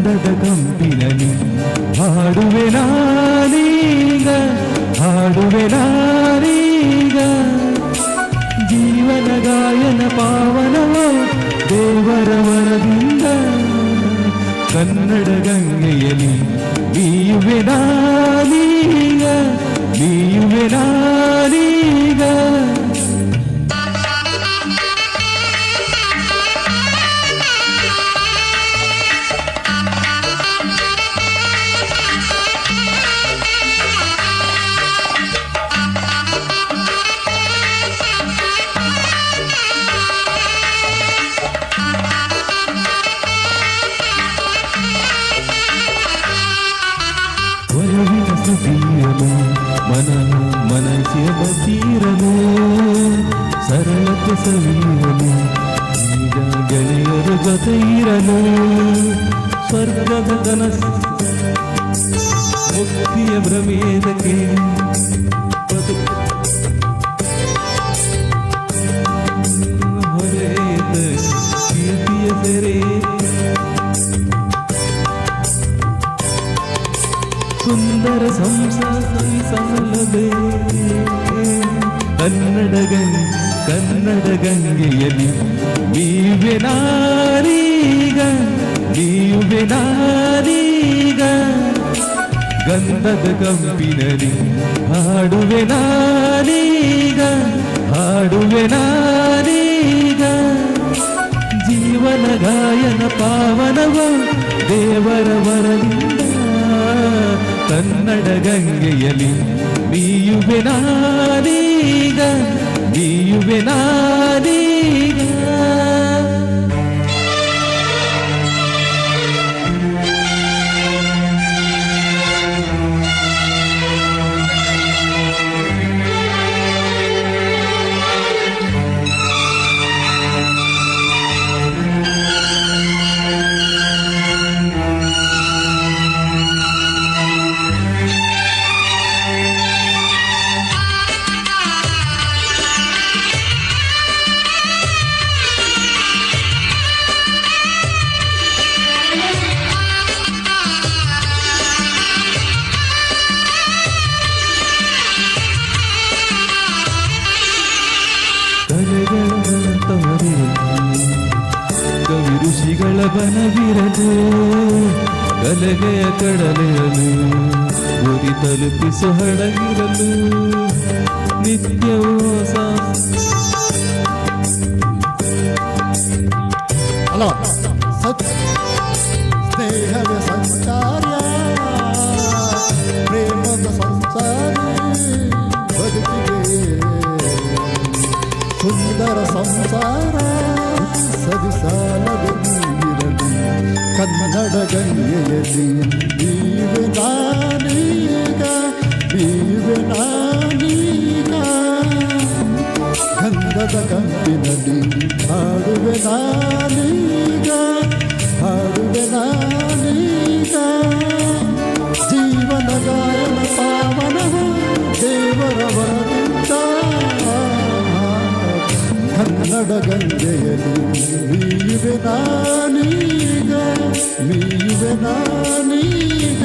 ಗಂಧದ ಕಂಪಿನಲ್ಲಿ ಹಾಡುವೆ ನಾನೀಗ, ಹಾಡುವೆ ನಾನೀಗ. ಜೀವನ ಗಾಯನ ಪಾವನವೋ ದೇವರ ವರದಿಂದ, ಕನ್ನಡ ಗಂಗೆಯಲ್ಲಿ ನೀಯುವೆ ನಾನೀಗ, ನೀಯುವೆ ನಾನೀಗ. ಒಲವಿನ ಸುದೀರನು ಮನಸಿಯ ಬಸೀರನು, ಸರಳತೆ ಸವೀರನು ಈಗ ಗೆಳೆಯರು ಜೊತೆ ಇರಲು. ಸ್ವರ್ಗದ ಕನಸು ಮುಕ್ತಿಯ ಭ್ರಮೇದಕ್ಕೆ ಹೊರೆತ ಕೀರ್ತಿಯ ಸೆರೆ, ಸುಂದರ ಸಂಸಾರವೇ ಕನ್ನಡ ಗಂಗೆಯಲ್ಲಿ ನೀವೆ ನಾರೀಗ, ನೀವೆ ನಾರೀಗ. ಗಂಧದ ಕಂಪಿನಲ್ಲಿ ಹಾಡುವೆ ನಾರೀಗ, ಹಾಡುವೆ ನಾರೀಗ. ಜೀವನ ಗಾಯನ ಪಾವನವ ದೇವರ ವರದಿಂದ, ಕನ್ನಡ ಗಂಗೆಯಲ್ಲಿ ನೀಯುವೆ ನಾನೀಗ, ನೀಯುವೆ ನಾನೀಗ. ಕವಿ ಋಷಿಗಳ ಬನವಿರಲು, ಗಲಗೆಯ ಕಡಲಿರಲು, ಗುರಿ ತಲುಪಿಸು ಹಡಗಿರಲು. ನಿತ್ಯವೂ ಹಲೋ ಸ್ನೇಹವೇ ಸಂಚಾರ್ಯ, ಪ್ರೇಮದ ಸಂಸಾರಿ ಬದುಕಿಗೆ ಸುಂದರ ಸಂಸಾರ ಸವಿಸಾಲದ ನೀರಲಿ. ಕನ್ನಡ ಗಂಗೆಯಲ್ಲಿ ನೀವೆ ನಾನೀಗ, ನೀವೆ ನಾನೀಗ. ಗಂಧದ ಕಂಪಿನಲ್ಲಿ ಹಾಡುವೆ ನಾನೀಗ, ಹಾಡುವೆ ನಾನೀಗ. ಜೀವನ ಗಾಯನ ಪಾವನವ ದೇವರ ವರದಿಂದ, ಕನ್ನಡ ಗಂಗೆಯಲ್ಲಿ ನೀವೆ ನಾನೀಗ, ನೀವೆ ನಾನೀಗ.